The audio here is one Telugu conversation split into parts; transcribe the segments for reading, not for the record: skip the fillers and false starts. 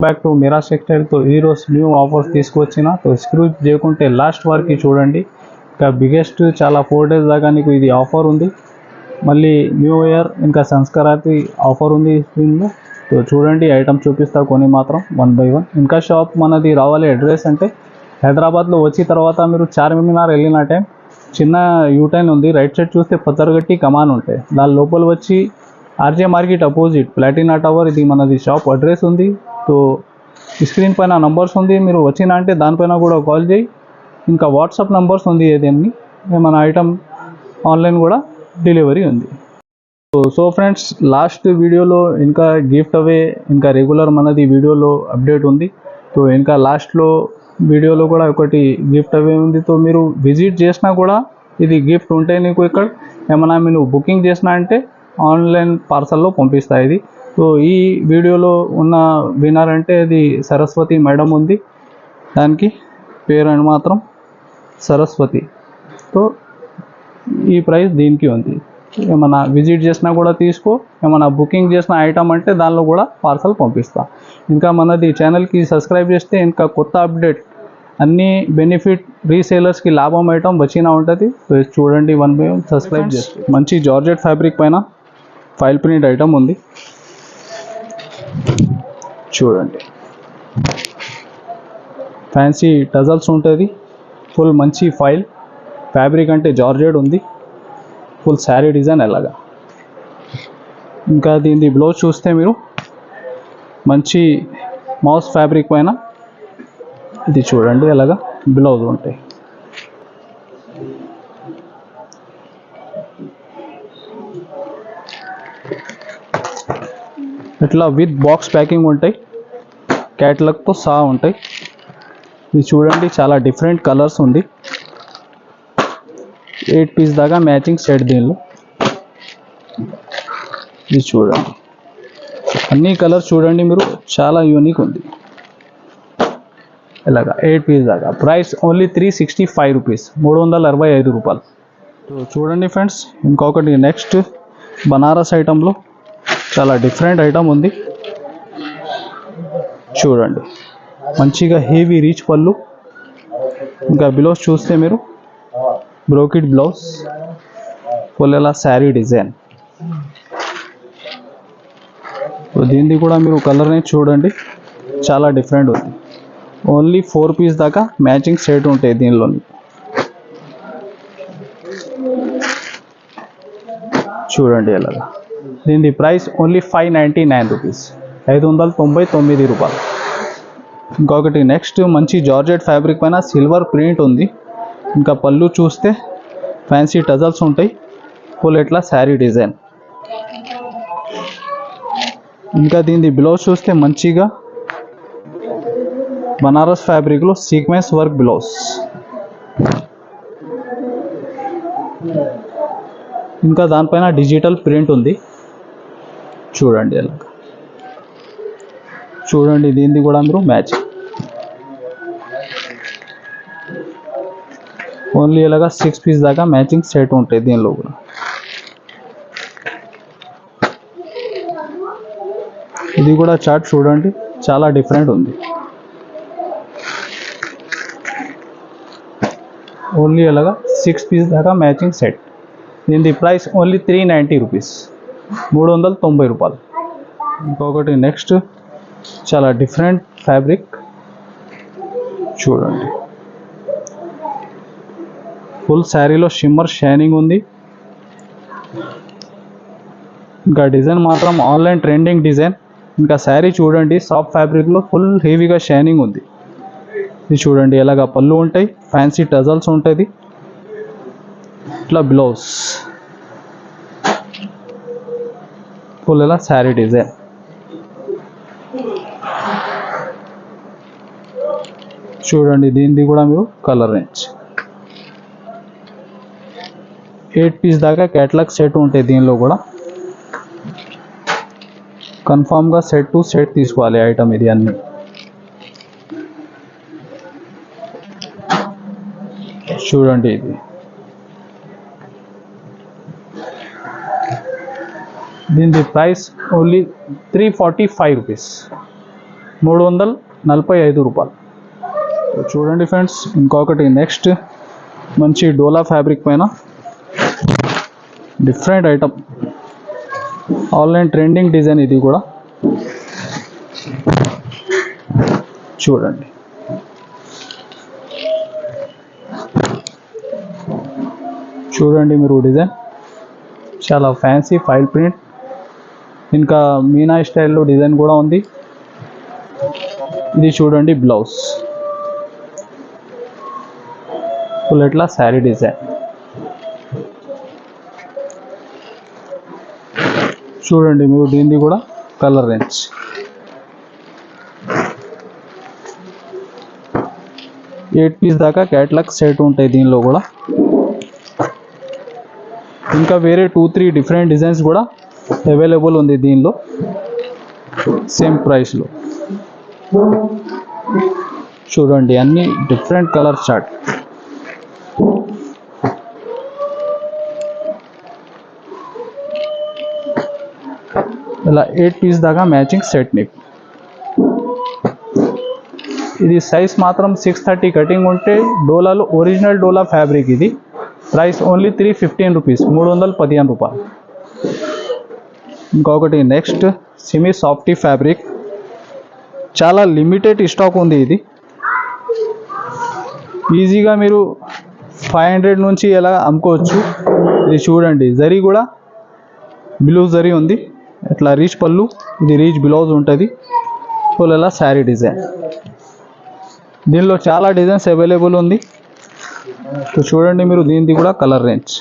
బ్యాక్ టు మిరాజ్ టెక్స్టైల్తో ఈరోజు న్యూ ఆఫర్స్ తీసుకొచ్చిన తో స్క్రూప్ చేయకుంటే లాస్ట్ వరకు చూడండి. ఇంకా బిగ్గెస్ట్ చాలా 4 days దాకా నీకు ఇది ఆఫర్ ఉంది. మళ్ళీ న్యూ ఇయర్ ఇంకా సంస్కరాతి ఆఫర్ ఉంది స్క్రీన్లో. సో చూడండి, ఐటమ్ చూపిస్తా కొన్ని మాత్రం 1 by 1. ఇంకా షాప్ మనది రావాలి అడ్రస్ అంటే హైదరాబాద్లో వచ్చిన తర్వాత మీరు చార్మినార్ వెళ్ళిన టైం చిన్న యూటర్న్ ఉంది, రైట్ సైడ్ చూస్తే పత్తర్గట్టి కమాన్ ఉంటాయి. దాని లోపల వచ్చి RJ market opposite Platina tower ఇది మనది షాప్ అడ్రస్ ఉంది. సో స్క్రీన్ పైన నంబర్స్ ఉంది, మీరు వచ్చినా అంటే దానిపైన కూడా కాల్ చేయి. ఇంకా వాట్సాప్ నంబర్స్ ఉంది, ఏదేమి ఏమైనా ఐటమ్ ఆన్లైన్ కూడా డెలివరీ ఉంది. సో ఫ్రెండ్స్, లాస్ట్ వీడియోలో ఇంకా గిఫ్ట్ అవే ఇంకా రెగ్యులర్ మనది వీడియోలో అప్డేట్ ఉంది. సో ఇంకా లాస్ట్లో వీడియోలో కూడా ఒకటి గిఫ్ట్ అవే ఉంది. సో మీరు విజిట్ చేసినా కూడా ఇది గిఫ్ట్ ఉంటే నీకు ఇక్కడ ఏమైనా మీరు బుకింగ్ చేసినా అంటే ఆన్లైన్ పార్సల్లో పంపిస్తాయి ఇది. సో ఈ వీడియోలో ఉన్న విన్నర్ అంటే అది సరస్వతి మేడం ఉంది, దానికి పేరు అని మాత్రం సరస్వతి. సో ఈ ప్రైస్ దీనికి ఉంది. ఏమైనా విజిట్ చేసినా కూడా తీసుకో, ఏమైనా బుకింగ్ చేసిన ఐటమ్ అంటే దానిలో కూడా పార్సల్ పంపిస్తా. ఇంకా మనది ఛానల్కి సబ్స్క్రైబ్ చేస్తే ఇంకా కొత్త అప్డేట్ అన్ని బెనిఫిట్ రీసేలర్స్కి లాభం ఐటమ్ వచ్చినా ఉంటుంది. సో చూడండి, 1 by 1 సబ్స్క్రైబ్ చేస్తే మంచి జార్జెట్ ఫ్యాబ్రిక్ పైన ఫైల్ ప్రింట్ ఐటమ్ ఉంది. చూడండి, ఫ్యాన్సీ టజల్స్ ఉంటుంది, ఫుల్ మంచి ఫైల్ ఫ్యాబ్రిక్ అంటే జార్జెట్ ఉంది, ఫుల్ శారీ డిజైన్ అలాగా. ఇంకా దీని బ్లౌజ్ చూస్తే మీరు మంచి మౌస్ ఫ్యాబ్రిక్ పైన ఇది చూడండి అలాగా బ్లౌజ్ ఉంటాయి. ఇట్లా విత్ బాక్స్ ప్యాకింగ్ ఉంటాయి, క్యాటలాగ్తో సహా ఉంటాయి. ఇది చూడండి, చాలా డిఫరెంట్ కలర్స్ ఉంది. 8 పీస్ దాకా మ్యాచింగ్ సెట్ దీనిలో. ఇది చూడండి, అన్ని కలర్స్ చూడండి మీరు, చాలా యూనిక్ ఉంది. ఇలాగా 8 పీస్ దాకా. ప్రైస్ ఓన్లీ 365 రూపీస్, 365 రూపాయలు. సో చూడండి ఫ్రెండ్స్, ఇంకొకటి నెక్స్ట్ బనారస్ ఐటంలో చాలా డిఫరెంట్ ఐటమ్ ఉంది. చూడండి, మంచిగా హెవీ రీచ్ పళ్ళు. ఇంకా బ్లౌజ్ చూస్తే మీరు బ్రోకెట్ బ్లౌజ్, ఫుల్ ఎలా శారీ డిజైన్. దీనిది కూడా మీరు కలర్ని చూడండి, చాలా డిఫరెంట్ ఉంది. ఓన్లీ 4 పీస్ దాకా మ్యాచింగ్ సెట్ ఉంటాయి దీనిలో. చూడండి ఎలాగా. దీని ప్రైస్ ఓన్లీ 599 రూపీస్, 599 రూపాయలు. ఇంకొకటి నెక్స్ట్ మంచి జార్జెట్ ఫ్యాబ్రిక్ పైన సిల్వర్ ప్రింట్ ఉంది. ఇంకా పళ్ళు చూస్తే ఫ్యాన్సీ టజల్స్ ఉంటాయి, ఫుల్ ఎట్లా శారీ డిజైన్. ఇంకా దీని బ్లౌజ్ చూస్తే మంచిగా బనారస్ ఫ్యాబ్రిక్లో సీక్వెన్స్ వర్క్ బ్లౌజ్. ఇంకా దానిపైన డిజిటల్ ప్రింట్ ఉంది. చూడండి అలా. చూడండి, దీనిది కూడా మీరు మ్యాచ్. ఓన్లీ ఇలాగా 6 పీస్ దాకా మ్యాచింగ్ సెట్ ఉంటాయి దీనిలో కూడా. ఇది కూడా చార్ట్ చూడండి, చాలా డిఫరెంట్ ఉంది. ఓన్లీ అలాగా 6 పీస్ దాకా మ్యాచింగ్ సెట్. దీని ప్రైస్ ఓన్లీ 390 రూపీస్, 390 రూపాయలు. ఇంకొకటి నెక్స్ట్ చాలా డిఫరెంట్ ఫ్యాబ్రిక్ చూడండి, ఫుల్ శారీలో షిమ్మర్ షైనింగ్ ఉంది. ఇంకా డిజైన్ మాత్రం ఆన్లైన్ ట్రెండింగ్ డిజైన్. ఇంకా శారీ చూడండి, సాఫ్ట్ ఫ్యాబ్రిక్లో ఫుల్ హెవీగా షైనింగ్ ఉంది. ఇది చూడండి ఎలాగా పళ్ళు ఉంటాయి, ఫ్యాన్సీ టజల్స్ ఉంటుంది. ఇట్లా బ్లౌజ్ ఫుల్ ఎలా శారీ డిజైన్. చూడండి, దీనిది కూడా మీరు కలర్ రేంజ్. 8 పీస్ దాకా క్యాటలాగ్ సెట్ ఉంటాయి దీనిలో కూడా. కన్ఫామ్గా సెట్ టు సెట్ తీసుకోవాలి ఐటమ్ ఇది అన్నీ. చూడండి, ఇది దీని ప్రైస్ ఓన్లీ 345 రూపీస్, రూపాయలు. చూడండి ఫ్రెండ్స్, ఇంకొకటి నెక్స్ట్ మంచి డోలా ఫ్యాబ్రిక్ పైన different item, online trending design. ఇది కూడా చూడండి. చూడండి మీరు డిజైన్ చాలా ఫ్యాన్సీ ఫైల్ ప్రింట్, ఇంకా మీనా స్టైల్లో డిజైన్ కూడా ఉంది. ఇది చూడండి బ్లౌజ్, ఫుల్ ఇట్లా శారీ డిజైన్. చూడండి మీరు దీనిది కూడా కలర్ రేంజ్. ఎయిట్ పీస్ దాకా క్యాటలాగ్ సెట్ ఉంటాయి దీనిలో కూడా. ఇంకా వేరే 2-3 డిఫరెంట్ డిజైన్స్ కూడా అవైలబుల్ ఉంది దీనిలో, సేమ్ ప్రైస్లో. చూడండి అన్ని డిఫరెంట్ కలర్ చార్ట్. ఇలా 8 పీస్ దాకా మ్యాచింగ్ సెట్ నీకు. ఇది సైజ్ మాత్రం 630 కటింగ్ ఉంటే డోలాలో ఒరిజినల్ డోలా ఫ్యాబ్రిక్. ఇది ప్రైస్ ఓన్లీ 315 రూపీస్, 315 రూపాయలు. ఇంకొకటి నెక్స్ట్ సెమీ సాఫ్టీ ఫ్యాబ్రిక్, చాలా లిమిటెడ్ స్టాక్ ఉంది. ఇది ఈజీగా మీరు 500 నుంచి ఎలా అమ్ముకోవచ్చు. ఇది చూడండి, జరీ కూడా బ్లూ జరీ ఉంది, ఇట్లా రీచ్ పళ్ళు, ఇది రీచ్ బ్లౌజ్ ఉంటుంది. ఫుల్ ఇలా శారీ డిజైన్. దీనిలో చాలా డిజైన్స్ అవైలబుల్ ఉంది. సో చూడండి మీరు దీనిది కూడా కలర్ రేంజ్.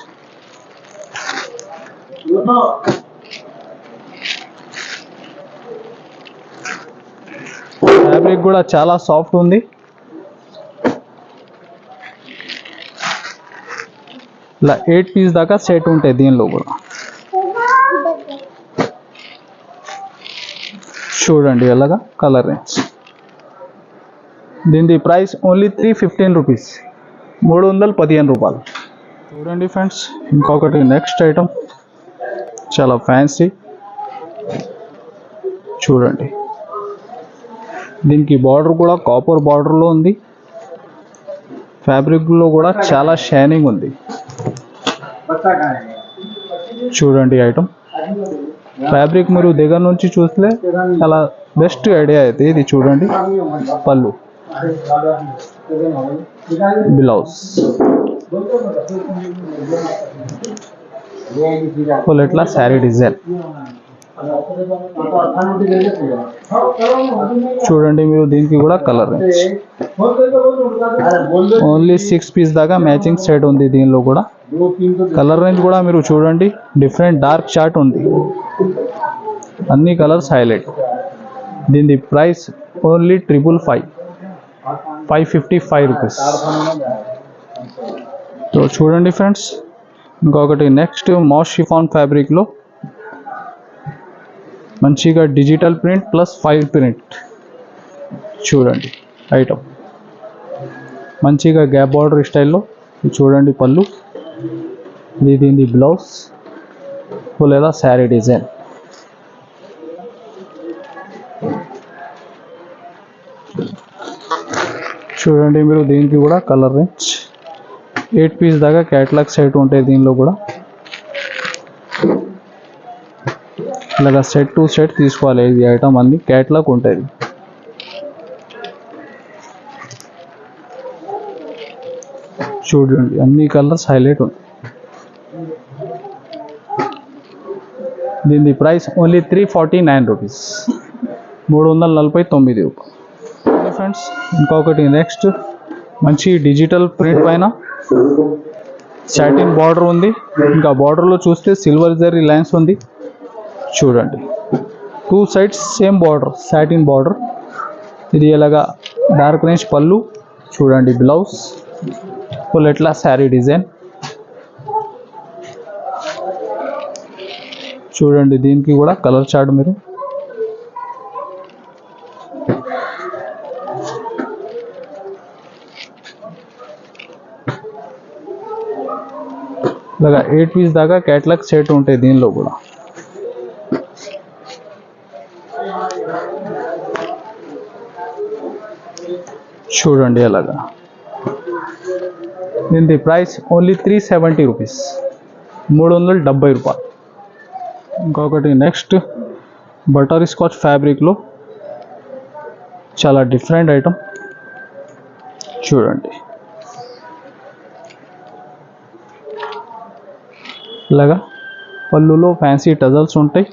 ఫ్యాబ్రిక్ కూడా చాలా సాఫ్ట్ ఉంది. ఇలా 8 పీస్ దాకా సెట్ ఉంటాయి దీనిలో కూడా. చూడండి ఎలాగా కలర్ రేంజ్. దీని ప్రైస్ ఓన్లీ 315 రూపీస్, 315 రూపాయలు. చూడండి ఫ్రెండ్స్, ఇంకొకటి నెక్స్ట్ ఐటమ్ చాలా ఫ్యాన్సీ. చూడండి దీనికి బార్డర్ కూడా కాపర్ బార్డర్లో ఉంది. ఫ్యాబ్రిక్లో కూడా చాలా షైనింగ్ ఉంది. చూడండి ఐటమ్ ఫ్యాబ్రిక్ మీరు దగ్గర నుంచి చూస్తే చాలా బెస్ట్ ఐడియా అయితే. ఇది చూడండి పళ్ళు, బ్లౌజ్, ఫుల్ ఇట్లా శారీ డిజైన్. చూడండి మీరు దీనికి కూడా కలర్ రేంజ్. ఓన్లీ 6 పీస్ దాకా మ్యాచింగ్ సెట్ ఉంది దీనిలో కూడా. కలర్ రేంజ్ కూడా మీరు చూడండి, డిఫరెంట్ డార్క్ చార్ట్ ఉంది, అన్ని కలర్స్ హైలైట్. దీని ప్రైస్ ఓన్లీ 555 రూపీస్. సో చూడండి ఫ్రెండ్స్, ఇంకొకటి నెక్స్ట్ మాస్ షిఫాన్ ఫ్యాబ్రిక్లో మంచిగా digital print plus file print. చూడండి ఐటమ్ మంచిగా గ్యాప్ బార్డర్ స్టైల్లో. చూడండి పళ్ళు, ఇది దీని బ్లౌజ్, లేదా శారీ డిజైన్. చూడండి మీరు దీనికి కూడా కలర్ రేంజ్. 8 పీస్ దాకా క్యాటలాగ్ సెట్ ఉంటాయి దీనిలో కూడా. ఇలాగా సెట్ టు సెట్ తీసుకోవాలి. ఇది ఐటమ్ అన్ని క్యాటలాగ్ ఉంటుంది. చూడండి అన్ని కలర్స్ హైలైట్ ఉంది. దీని ప్రైస్ ఓన్లీ 349 రూపీస్, 349 రూపాయలు. ఫ్రెండ్స్ ఇంకొకటి నెక్స్ట్ మంచి డిజిటల్ ప్రింట్ పైన సాటిన్ బార్డర్ ఉంది. ఇంకా బార్డర్లో చూస్తే సిల్వర్ జరీ లైన్స్ ఉంది. చూడండి 2 sides same border, satin border. ఇది ఎలాగా డార్క్ రేంజ్ పళ్ళు. చూడండి బ్లౌజ్, ఫుల్ ఎట్లా శారీ డిజైన్. చూడండి దీనికి కూడా కలర్ చార్ట్ మీరు. ఇలాగా 8 పీస్ దాకా క్యాటలాగ్ సెట్ ఉంటాయి దీనిలో కూడా. చూడండి అలాగా. దీని ప్రైస్ ఓన్లీ 370 రూపీస్, 370 రూపాయలు. ఇంకొకటి నెక్స్ట్ బటర్ స్కాచ్ ఫ్యాబ్రిక్లో చాలా డిఫరెంట్ ఐటమ్ చూడండి. ఇలాగా పళ్ళులో ఫ్యాన్సీ టజల్స్ ఉంటాయి.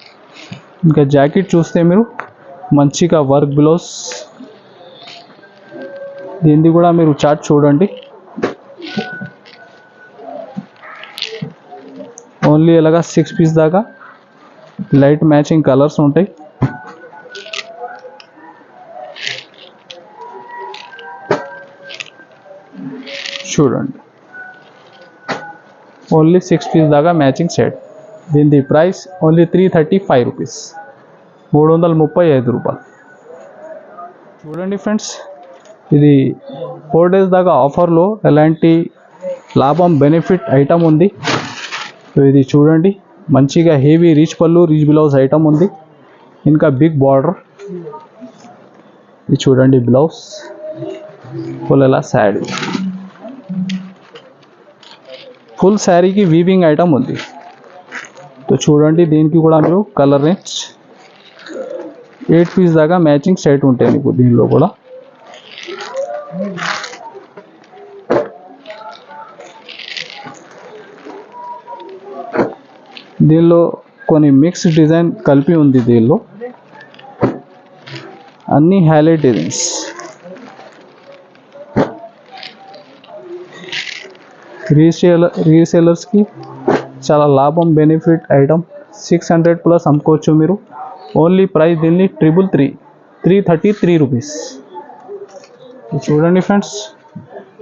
ఇంకా జాకెట్ చూస్తే మీరు మంచిగా వర్క్ బ్లౌజ్, దీనిది కూడా మీరు చార్ట్ చూడండి. ఓన్లీ ఇలాగా 6 పీస్ దాకా లైట్ మ్యాచింగ్ కలర్స్ ఉంటాయి. చూడండి ఓన్లీ 6 పీస్ దాకా మ్యాచింగ్ సెట్. దీని ప్రైస్ ఓన్లీ 335 రూపీస్, 335 రూపాయలు. చూడండి ఫ్రెండ్స్, ఇది 4 డేస్ దాకా ఆఫర్లో ఎలాంటి లాభం బెనిఫిట్ ఐటమ్ ఉంది. సో ఇది చూడండి, మంచిగా హెవీ రీచ్ పళ్ళు రీచ్ బ్లౌజ్ ఐటమ్ ఉంది. ఇంకా బిగ్ బార్డర్, ఇది చూడండి బ్లౌజ్ ఫుల్ ఎలా శారీ, ఫుల్ శారీకి వీవింగ్ ఐటమ్ ఉంది. సో చూడండి, దీనికి కూడా మీరు కలర్ రేంజ్ 8 పీస్ దాకా మ్యాచింగ్ సెట్ ఉంటాయి మీకు దీనిలో కూడా. దీనిలో కొన్ని మిక్స్ డిజైన్ కలిపి ఉంది. దీనిలో అన్ని హైలైట్ డిజైన్స్. రీసేలర్స్కి చాలా లాభం బెనిఫిట్ ఐటమ్. 600 ప్లస్ అమ్ముకోవచ్చు మీరు. ఓన్లీ ప్రైస్ దీన్ని 333 రూపీస్. చూడండి ఫ్రెండ్స్,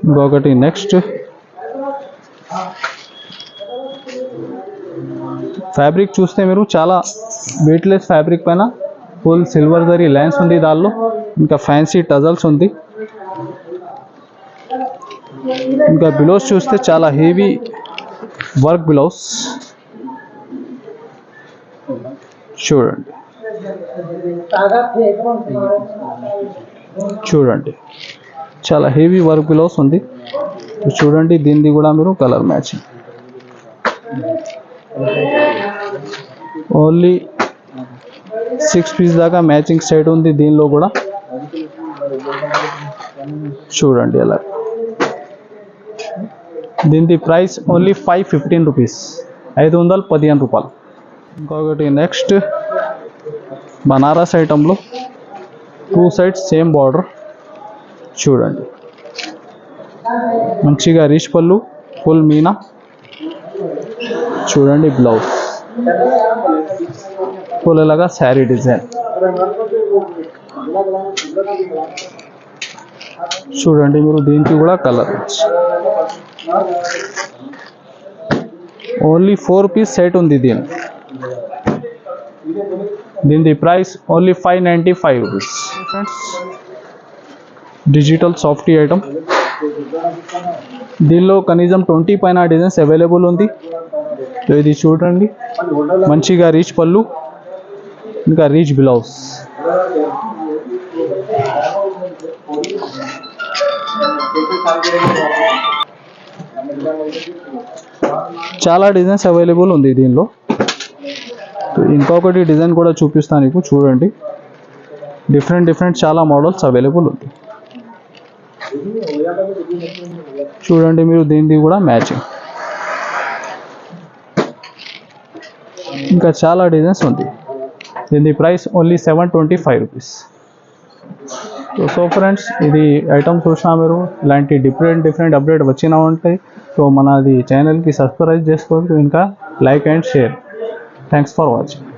ఇంకొకటి నెక్స్ట్ ఫ్యాబ్రిక్ చూస్తే మీరు చాలా వెయిట్లెస్ ఫ్యాబ్రిక్ పైన ఫుల్ సిల్వర్ జరీ లైన్స్ ఉంది దానిలో. ఇంకా ఫ్యాన్సీ టజల్స్ ఉంది. ఇంకా బ్లౌజ్ చూస్తే చాలా హెవీ వర్క్ బ్లౌజ్ చూడండి. చూడండి చాలా హెవీ వర్క్ బ్లౌజ్ ఉంది. చూడండి, దీనిది కూడా మీరు కలర్ మ్యాచింగ్. ఓన్లీ 6 పీస్ దాకా మ్యాచింగ్ సెట్ ఉంది దీనిలో కూడా. చూడండి అలా. దీని ప్రైస్ ఓన్లీ 515 రూపీస్, 515 రూపాయలు. ఇంకొకటి నెక్స్ట్ బనారస్ ఐటంలో 2 సైడ్స్ సేమ్ బార్డర్ చూడండి. మంచిగా రీచ్ పళ్ళు ఫుల్ మీనా. చూడండి బ్లౌజ్ ఫుల్ ఇలాగా శారీ డిజైన్. చూడండి మీరు, దీనికి కూడా కలర్. ఓన్లీ 4 పీస్ సెట్ ఉంది దీని price only 595 rupees. Friends, digital softy item. దీనిలో కనీసం 20 పైన డిజైన్స్ అవైలబుల్ ఉంది. సో ఇది చూడండి, మంచిగా రీచ్ పళ్ళు ఇంకా రీచ్ బ్లౌజ్. చాలా డిజైన్స్ అవైలబుల్ ఉంది దీనిలో. ఇంకొకటి డిజైన్ కూడా చూపిస్తాను మీకు. చూడండి, డిఫరెంట్ చాలా మోడల్స్ అవైలబుల్ ఉంది. చూడండి మీరు, దీనిది కూడా మ్యాచింగ్. ఇంకా చాలా డిజైన్స్ ఉంది. దీని price only 725 rupees. So friends, ఇది ఐటమ్ చూసినా మీరు. ఇలాంటి డిఫరెంట్ అప్డేట్ వచ్చినా ఉంటాయి. సో మనది ఛానల్కి సబ్స్క్రైబ్ చేసుకోవచ్చు, ఇంకా like and share. Thanks for watching.